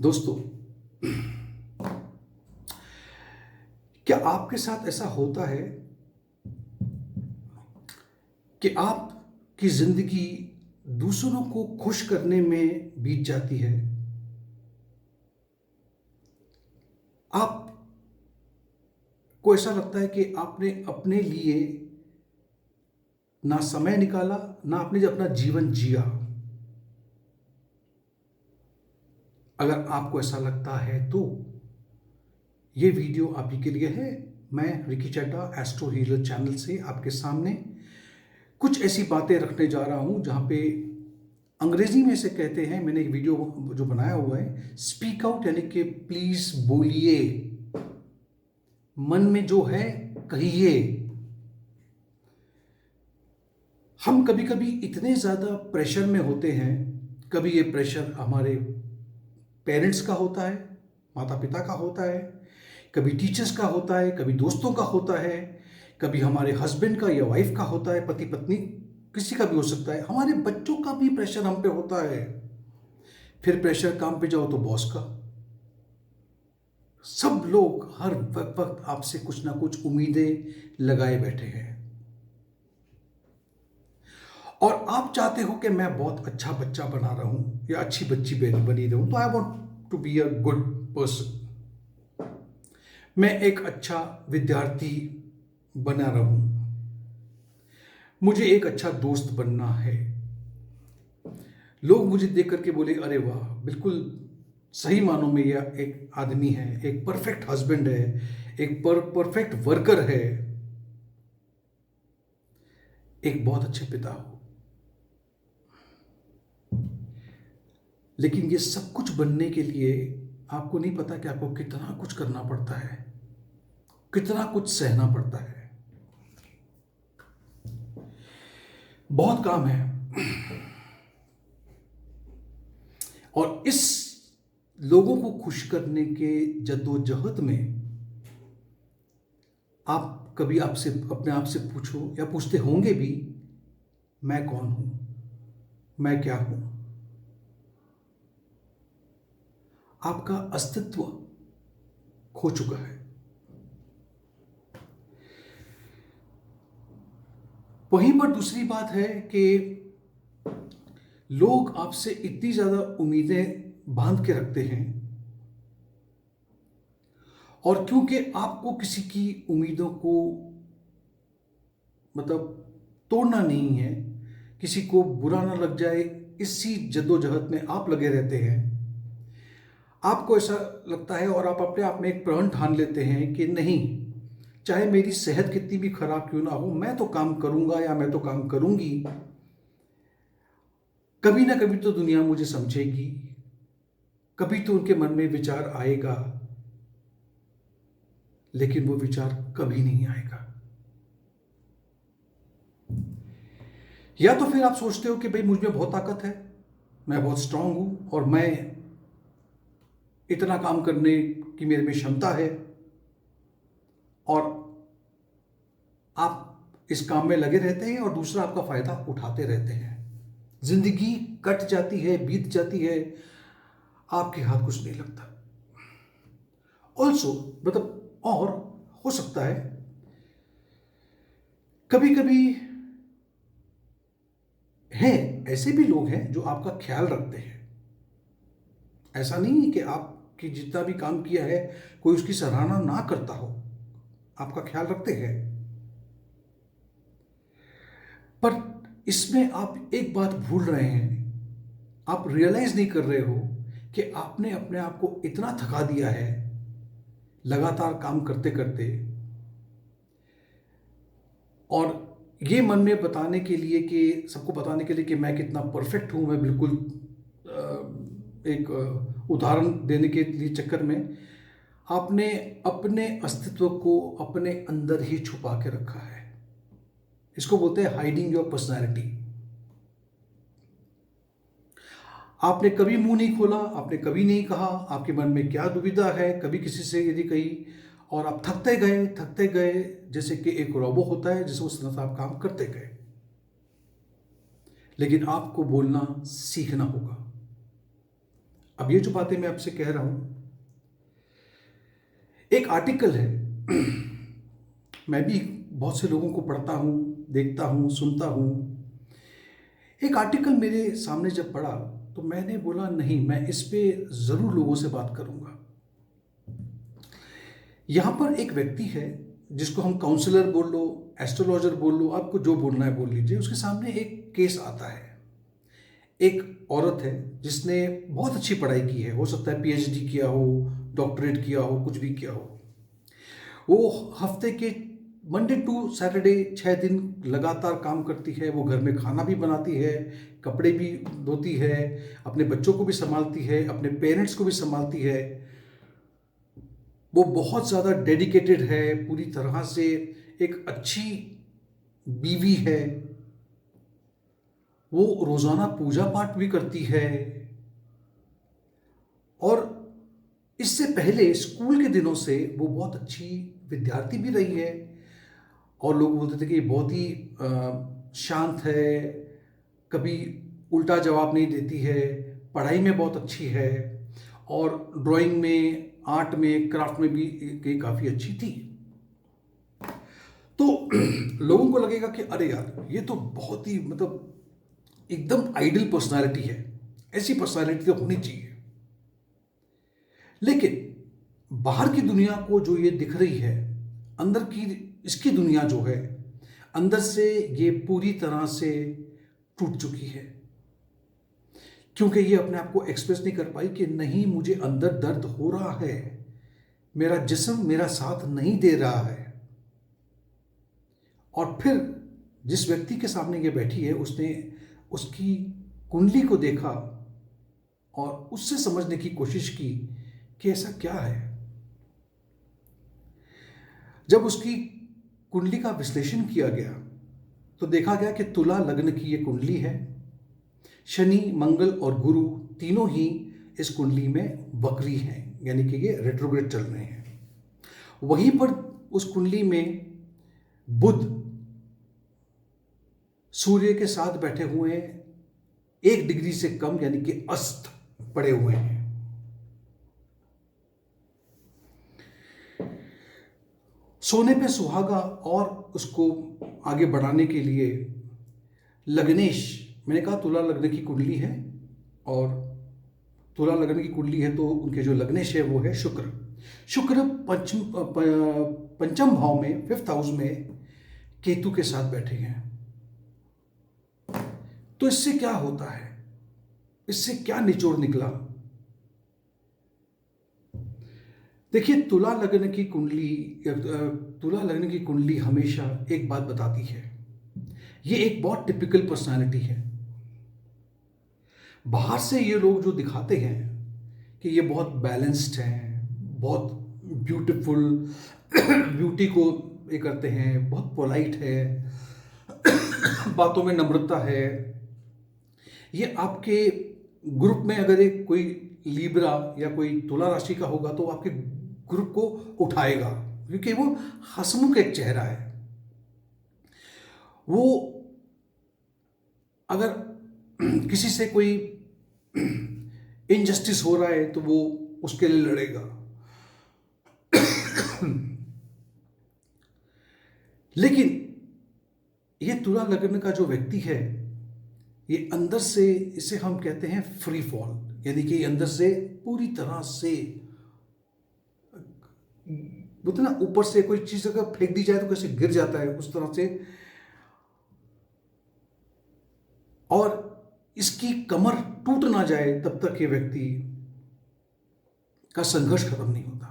दोस्तों, क्या आपके साथ ऐसा होता है कि आपकी ज़िंदगी दूसरों को खुश करने में बीत जाती है? आपको ऐसा लगता है कि आपने अपने लिए ना समय निकाला, ना आपने अपना जीवन जिया। अगर आपको ऐसा लगता है तो ये वीडियो आप ही के लिए है। मैं Ricky Chadha astro healer channel से आपके सामने कुछ ऐसी बातें रखने जा रहा हूं जहां पे अंग्रेजी में से कहते हैं, मैंने एक वीडियो जो बनाया हुआ है, स्पीक आउट, यानी कि प्लीज बोलिए, मन में जो है कहिए। हम कभी कभी इतने ज़्यादा प्रेशर में होते हैं। कभी ये प्रेशर हमारे पेरेंट्स का होता है, माता पिता का होता है, कभी टीचर्स का होता है, कभी दोस्तों का होता है, कभी हमारे हस्बैंड का या वाइफ का होता है, पति पत्नी किसी का भी हो सकता है। हमारे बच्चों का भी प्रेशर हम पे होता है। फिर प्रेशर काम पे जाओ तो बॉस का। सब लोग हर वक्त आपसे कुछ ना कुछ उम्मीदें लगाए बैठे हैं और आप चाहते हो कि मैं बहुत अच्छा बच्चा बना रहा हूं या अच्छी बच्ची बनी रहूं, तो I want to be a good person. मैं एक अच्छा विद्यार्थी बना रहूं, मुझे एक अच्छा दोस्त बनना है। लोग मुझे देख करके बोले, अरे वाह, बिल्कुल सही मानों में यह एक आदमी है, एक परफेक्ट हस्बैंड है, एक परफेक्ट वर्कर है, एक बहुत अच्छे पिता हो। लेकिन ये सब कुछ बनने के लिए आपको नहीं पता कि आपको कितना कुछ करना पड़ता है, कितना कुछ सहना पड़ता है। बहुत काम है। और इस लोगों को खुश करने के जद्दोजहद में आप कभी आपसे अपने आप से पूछो या पूछते होंगे भी, मैं कौन हूं, मैं क्या हूं। आपका अस्तित्व खो चुका है। वहीं पर दूसरी बात है कि लोग आपसे इतनी ज्यादा उम्मीदें बांध के रखते हैं, और क्योंकि आपको किसी की उम्मीदों को मतलब तोड़ना नहीं है, किसी को बुरा ना लग जाए, इसी जद्दोजहद में आप लगे रहते हैं। आपको ऐसा लगता है और आप अपने आप में एक प्रण ठान लेते हैं कि नहीं, चाहे मेरी सेहत कितनी भी खराब क्यों ना हो, मैं तो काम करूंगा या मैं तो काम करूंगी। कभी ना कभी तो दुनिया मुझे समझेगी, कभी तो उनके मन में विचार आएगा, लेकिन वो विचार कभी नहीं आएगा। या तो फिर आप सोचते हो कि भाई मुझ में बहुत ताकत है, मैं बहुत स्ट्रांग हूं और मैं इतना काम करने की मेरे में क्षमता है, और आप इस काम में लगे रहते हैं और दूसरा आपका फायदा उठाते रहते हैं। जिंदगी कट जाती है, बीत जाती है, आपके हाथ कुछ नहीं लगता। ऑल्सो और हो सकता है कभी कभी हैं ऐसे भी लोग हैं जो आपका ख्याल रखते हैं। ऐसा नहीं है कि आपकी जितना भी काम किया है कोई उसकी सराहना ना करता हो, आपका ख्याल रखते हैं। पर इसमें आप एक बात भूल रहे हैं, आप रियलाइज नहीं कर रहे हो कि आपने अपने आप को इतना थका दिया है लगातार काम करते करते, और ये मन में बताने के लिए कि सबको बताने के लिए कि मैं कितना परफेक्ट हूं, मैं बिल्कुल एक उदाहरण देने के लिए चक्कर में आपने अपने अस्तित्व को अपने अंदर ही छुपा के रखा है। इसको बोलते हैं हाइडिंग योर पर्सनैलिटी। आपने कभी मुंह नहीं खोला, आपने कभी नहीं कहा आपके मन में क्या दुविधा है, कभी किसी से यदि कही, और आप थकते गए, जैसे कि एक रोबो होता है जिसे उस तरह से आप काम करते गए। लेकिन आपको बोलना सीखना होगा। अब ये जो बातें मैं आपसे कह रहा हूं, एक आर्टिकल है। मैं भी बहुत से लोगों को पढ़ता हूं, देखता हूं, सुनता हूं। एक आर्टिकल मेरे सामने जब पढ़ा तो मैंने बोला नहीं, मैं इस पे ज़रूर लोगों से बात करूंगा। यहाँ पर एक व्यक्ति है जिसको हम काउंसलर बोल लो, एस्ट्रोलॉजर बोल लो, आपको जो बोलना है बोल लीजिए। उसके सामने एक केस आता है। एक औरत है जिसने बहुत अच्छी पढ़ाई की है, हो सकता है पीएचडी किया हो, डॉक्टरेट किया हो, कुछ भी किया हो। वो हफ्ते के मंडे टू सैटरडे 6 दिन लगातार काम करती है। वो घर में खाना भी बनाती है, कपड़े भी धोती है, अपने बच्चों को भी संभालती है, अपने पेरेंट्स को भी संभालती है। वो बहुत ज़्यादा डेडिकेटेड है, पूरी तरह से एक अच्छी बीवी है। वो रोज़ाना पूजा पाठ भी करती है। और इससे पहले स्कूल के दिनों से वो बहुत अच्छी विद्यार्थी भी रही है। और लोग बोलते थे कि ये बहुत ही शांत है, कभी उल्टा जवाब नहीं देती है, पढ़ाई में बहुत अच्छी है, और ड्राइंग में, आर्ट में, क्राफ्ट में भी ये काफ़ी अच्छी थी। तो लोगों को लगेगा कि अरे यार, ये तो बहुत ही मतलब एकदम आइडियल पर्सनालिटी है, ऐसी पर्सनालिटी तो होनी चाहिए। लेकिन बाहर की दुनिया को जो ये दिख रही है, अंदर की इसकी दुनिया जो है, अंदर से ये पूरी तरह से टूट चुकी है। क्योंकि ये अपने आप को एक्सप्रेस नहीं कर पाई कि नहीं, मुझे अंदर दर्द हो रहा है, मेरा जिस्म मेरा साथ नहीं दे रहा है। और फिर जिस व्यक्ति के सामने ये बैठी है, उसने उसकी कुंडली को देखा और उससे समझने की कोशिश की कि ऐसा क्या है। जब उसकी कुंडली का विश्लेषण किया गया तो देखा गया कि तुला लग्न की ये कुंडली है। शनि, मंगल और गुरु तीनों ही इस कुंडली में वक्री हैं, यानी कि ये रेट्रोग्रेड चल रहे हैं। वहीं पर उस कुंडली में बुध सूर्य के साथ बैठे हुए हैं, 1 डिग्री से कम, यानी कि अस्त पड़े हुए हैं। सोने पे सुहागा और उसको आगे बढ़ाने के लिए लग्नेश, मैंने कहा तुला लग्न की कुंडली है, और तुला लग्न की कुंडली है तो उनके जो लग्नेश है वो है शुक्र। शुक्र पंचम भाव में, 5th हाउस में केतु के साथ बैठे हैं। तो इससे क्या होता है, इससे क्या निचोड़ निकला? देखिए, तुला लग्न की कुंडली, तुला लग्न की कुंडली हमेशा एक बात बताती है, ये एक बहुत टिपिकल पर्सनालिटी है। बाहर से ये लोग जो दिखाते हैं कि ये बहुत बैलेंस्ड हैं, बहुत ब्यूटीफुल, ब्यूटी को ये करते हैं, बहुत पोलाइट है, बातों में नम्रता है। ये आपके ग्रुप में अगर एक कोई लीब्रा या कोई तुला राशि का होगा तो आपके ग्रुप को उठाएगा, क्योंकि वो हंसमुख एक चेहरा है। वो अगर किसी से कोई इनजस्टिस हो रहा है तो वो उसके लिए लड़ेगा। लेकिन ये तुला लग्न का जो व्यक्ति है, ये अंदर से, इसे हम कहते हैं फ्री फॉल, यानी कि अंदर से पूरी तरह से, बोलते ना, ऊपर से कोई चीज अगर फेंक दी जाए तो कैसे गिर जाता है, उस तरह से। और इसकी कमर टूट ना जाए तब तक ये व्यक्ति का संघर्ष खत्म नहीं होता।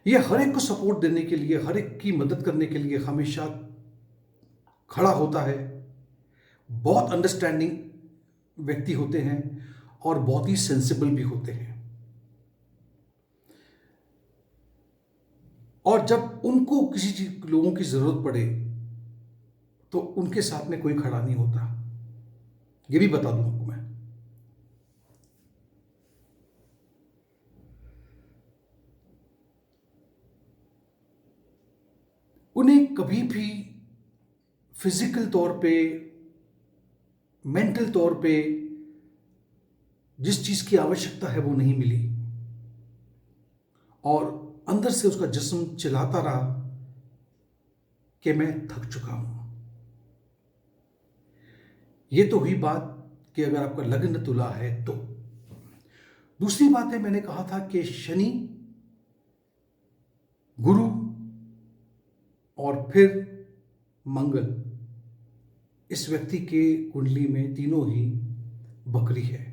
ये हर एक को सपोर्ट देने के लिए, हर एक की मदद करने के लिए हमेशा खड़ा होता है। बहुत अंडरस्टैंडिंग व्यक्ति होते हैं और बहुत ही सेंसिबल भी होते हैं। और जब उनको किसी चीज, लोगों की जरूरत पड़े तो उनके साथ में कोई खड़ा नहीं होता। ये भी बता दूं आपको मैं। उन्हें कभी भी फिजिकल तौर पे, मेंटल तौर पे जिस चीज की आवश्यकता है वो नहीं मिली, और अंदर से उसका जिस्म चिल्लाता रहा कि मैं थक चुका हूं। ये तो हुई बात कि अगर आपका लग्न तुला है तो। दूसरी बात है, मैंने कहा था कि शनि, गुरु और फिर मंगल, इस व्यक्ति के कुंडली में तीनों ही बकरी है।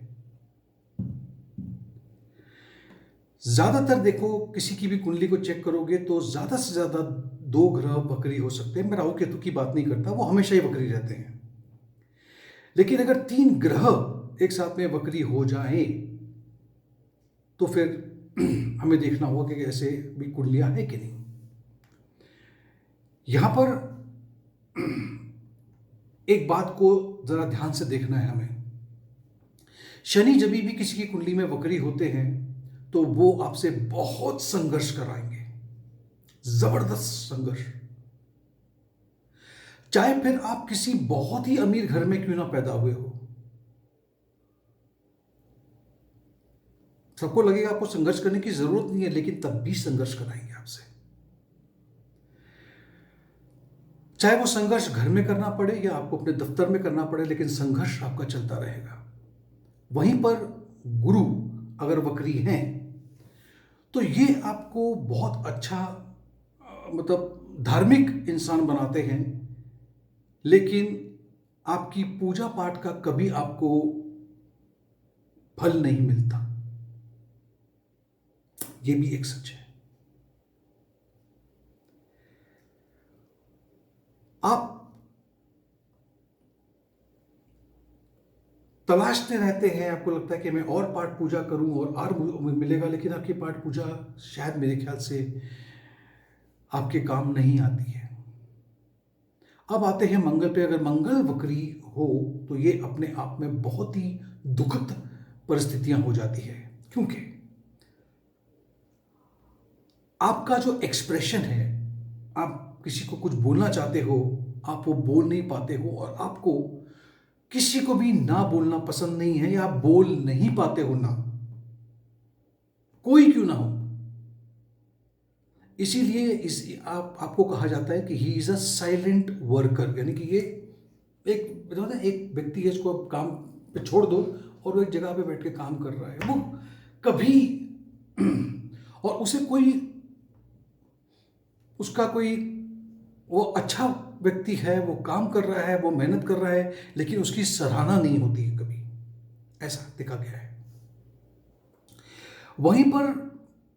ज्यादातर देखो, किसी की भी कुंडली को चेक करोगे तो ज्यादा से ज्यादा 2 ग्रह बकरी हो सकते हैं। मैं राहु केतु की बात नहीं करता, वो हमेशा ही बकरी रहते हैं। लेकिन अगर 3 ग्रह एक साथ में बकरी हो जाए तो फिर हमें देखना होगा कि ऐसे भी कुंडलियां हैं कि नहीं। यहां पर एक बात को जरा ध्यान से देखना है हमें। शनि जब भी किसी की कुंडली में वक्री होते हैं तो वो आपसे बहुत संघर्ष कराएंगे, जबरदस्त संघर्ष। चाहे फिर आप किसी बहुत ही अमीर घर में क्यों ना पैदा हुए हो, सबको लगेगा आपको संघर्ष करने की जरूरत नहीं है, लेकिन तब भी संघर्ष कराएंगे आपसे। चाहे वो संघर्ष घर में करना पड़े या आपको अपने दफ्तर में करना पड़े, लेकिन संघर्ष आपका चलता रहेगा। वहीं पर गुरु अगर वक्री हैं तो ये आपको बहुत अच्छा मतलब धार्मिक इंसान बनाते हैं, लेकिन आपकी पूजा पाठ का कभी आपको फल नहीं मिलता। ये भी एक सच है। आप तलाशते रहते हैं, आपको लगता है कि मैं और पाठ पूजा करूं और मिलेगा, लेकिन आपकी पाठ पूजा शायद मेरे ख्याल से आपके काम नहीं आती है। अब आते हैं मंगल पे। अगर मंगल वक्री हो तो ये अपने आप में बहुत ही दुखद परिस्थितियां हो जाती है, क्योंकि आपका जो एक्सप्रेशन है, आप किसी को कुछ बोलना चाहते हो, आप वो बोल नहीं पाते हो, और आपको किसी को भी ना बोलना पसंद नहीं है, या आप बोल नहीं पाते हो ना, कोई क्यों ना हो। इसीलिए आपको कहा जाता है कि he is a silent worker, यानी कि ये एक व्यक्ति है जिसको आप काम पे छोड़ दो और वो एक जगह पे बैठ के काम कर रहा है, वो कभी और उसे कोई उसका कोई वो अच्छा व्यक्ति है, वो काम कर रहा है, वो मेहनत कर रहा है, लेकिन उसकी सराहना नहीं होती है कभी, ऐसा देखा गया है। वहीं पर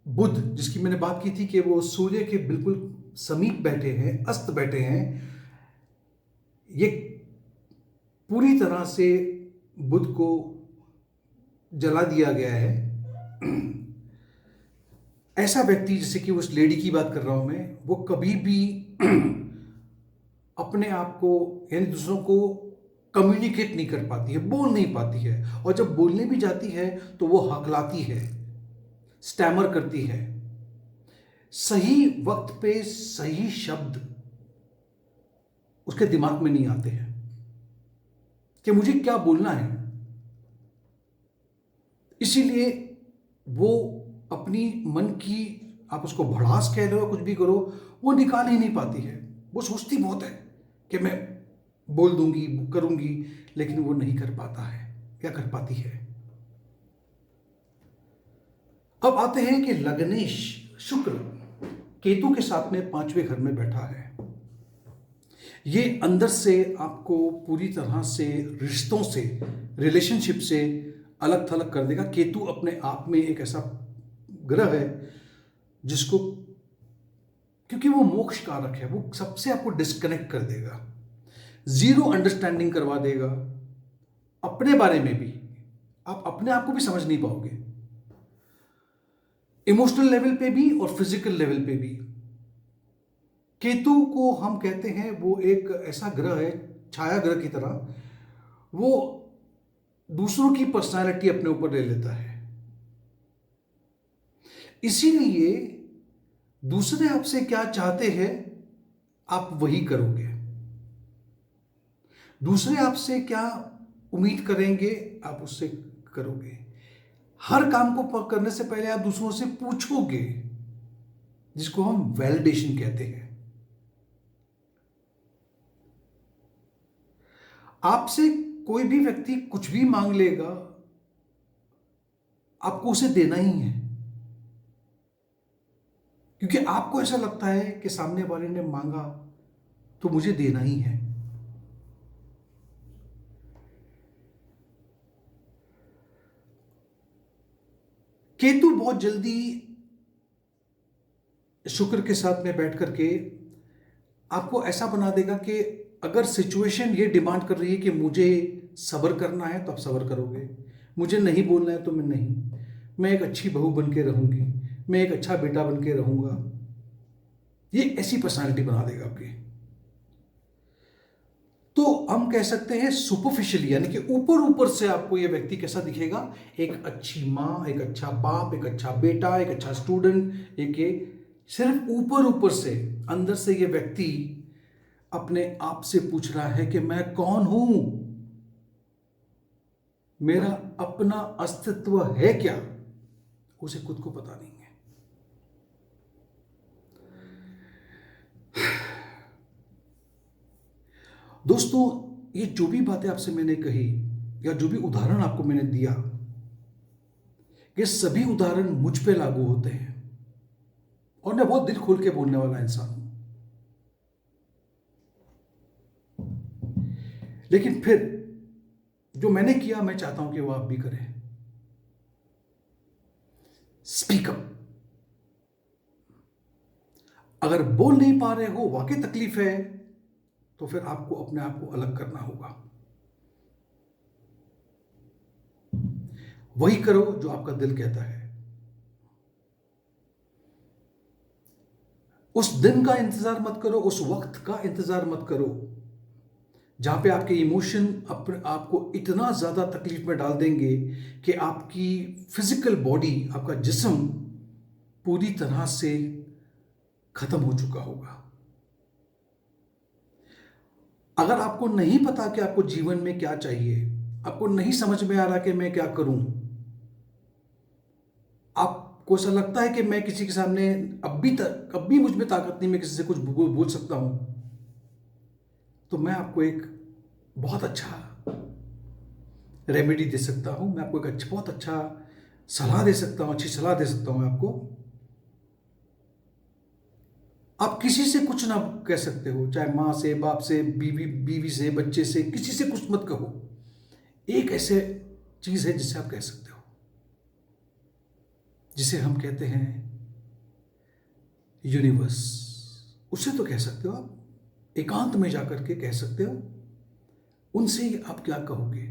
बुध, जिसकी मैंने बात की थी कि वो सूर्य के बिल्कुल समीप बैठे हैं, अस्त बैठे हैं, ये पूरी तरह से बुध को जला दिया गया है। ऐसा व्यक्ति, जैसे कि उस लेडी की बात कर रहा हूं मैं, वो कभी भी अपने आप को यानी दूसरों को कम्युनिकेट नहीं कर पाती है, बोल नहीं पाती है, और जब बोलने भी जाती है तो वो हकलाती है, स्टैमर करती है। सही वक्त पे सही शब्द उसके दिमाग में नहीं आते हैं कि मुझे क्या बोलना है। इसीलिए वो अपनी मन की, आप उसको भड़ास कह रहे हो, कुछ भी करो, वो निकाल ही नहीं पाती है। वो सोचती बहुत है कि मैं बोल दूंगी, करूंगी, लेकिन वो नहीं कर पाता है या कर पाती है। अब आते हैं कि लग्नेश शुक्र केतु के साथ में 5वें घर में बैठा है। ये अंदर से आपको पूरी तरह से रिश्तों से, रिलेशनशिप से अलग थलग कर देगा। केतु अपने आप में एक ऐसा ग्रह है जिसको, क्योंकि वो मोक्ष कारक है, वो सबसे आपको डिस्कनेक्ट कर देगा, जीरो अंडरस्टैंडिंग करवा देगा। अपने बारे में भी आप अपने आप को भी समझ नहीं पाओगे, इमोशनल लेवल पे भी और फिजिकल लेवल पे भी। केतु को हम कहते हैं वो एक ऐसा ग्रह है, छाया ग्रह की तरह, वो दूसरों की पर्सनालिटी अपने ऊपर ले लेता है। इसीलिए दूसरे आपसे क्या चाहते हैं आप वही करोगे, दूसरे आपसे क्या उम्मीद करेंगे आप उससे करोगे। हर काम को करने से पहले आप दूसरों से पूछोगे, जिसको हम वैलिडेशन कहते हैं। आपसे कोई भी व्यक्ति कुछ भी मांग लेगा, आपको उसे देना ही है, क्योंकि आपको ऐसा लगता है कि सामने वाले ने मांगा तो मुझे देना ही है। केतु बहुत जल्दी शुक्र के साथ में बैठ करके आपको ऐसा बना देगा कि अगर सिचुएशन ये डिमांड कर रही है कि मुझे सब्र करना है तो आप सब्र करोगे, मुझे नहीं बोलना है तो मैं एक अच्छी बहू बन के रहूंगी, मैं एक अच्छा बेटा बन के रहूंगा। ये ऐसी पर्सनालिटी बना देगा आपकी। तो हम कह सकते हैं सुपरफिशियली, यानी कि ऊपर ऊपर से आपको ये व्यक्ति कैसा दिखेगा, एक अच्छी माँ, एक अच्छा बाप, एक अच्छा बेटा, एक अच्छा स्टूडेंट, एक ये सिर्फ ऊपर ऊपर से। अंदर से ये व्यक्ति अपने आप से पूछ रहा है कि मैं कौन हूं, मेरा अपना अस्तित्व है क्या, उसे खुद को पता नहीं है। दोस्तों, ये जो भी बातें आपसे मैंने कही या जो भी उदाहरण आपको मैंने दिया, ये सभी उदाहरण मुझ पे लागू होते हैं, और मैं बहुत दिल खोल के बोलने वाला इंसान हूं। लेकिन फिर जो मैंने किया, मैं चाहता हूं कि वो आप भी करें। Speak up. अगर बोल नहीं पा रहे हो, वाकई तकलीफ है, तो फिर आपको अपने आप को अलग करना होगा। वही करो जो आपका दिल कहता है। उस दिन का इंतजार मत करो, उस वक्त का इंतजार मत करो जहां पे आपके इमोशन अपने आपको इतना ज्यादा तकलीफ में डाल देंगे कि आपकी फिजिकल बॉडी, आपका जिस्म पूरी तरह से खत्म हो चुका होगा। अगर आपको नहीं पता कि आपको जीवन में क्या चाहिए, आपको नहीं समझ में आ रहा कि मैं क्या करूं, आपको ऐसा लगता है कि मैं किसी के सामने अब भी मुझ में ताकत नहीं, मैं किसी से कुछ बोल सकता हूं, तो मैं आपको एक बहुत अच्छा रेमेडी दे सकता हूं। मैं आपको एक बहुत अच्छा सलाह दे सकता हूं, अच्छी सलाह दे सकता हूं आपको। आप किसी से कुछ ना कह सकते हो, चाहे माँ से, बाप से, बीवी से, बच्चे से, किसी से कुछ मत कहो। एक ऐसे चीज है जिसे आप कह सकते हो, जिसे हम कहते हैं यूनिवर्स। उसे तो कह सकते हो आप, एकांत में जाकर के कह सकते हो। उनसे ही आप क्या कहोगे?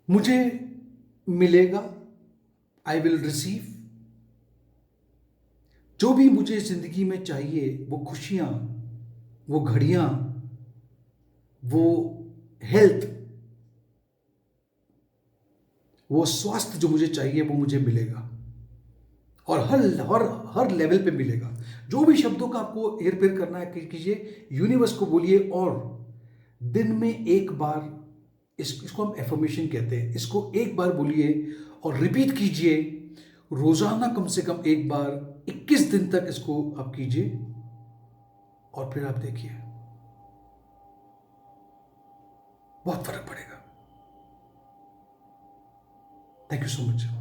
मुझे मिलेगा, आई विल रिसीव। जो भी मुझे जिंदगी में चाहिए, वो खुशियां, वो घड़ियां, वो हेल्थ, वो स्वास्थ्य जो मुझे चाहिए, वो मुझे मिलेगा, और हर लेवल पे मिलेगा। जो भी शब्दों का आपको हेर फेर करना है कीजिए, यूनिवर्स को बोलिए, और दिन में एक बार इसको हम एफर्मेशन कहते हैं, इसको एक बार बोलिए और रिपीट कीजिए रोजाना, कम से कम एक बार 21 दिन तक इसको आप कीजिए, और फिर आप देखिए बहुत फर्क पड़ेगा। Thank you so much.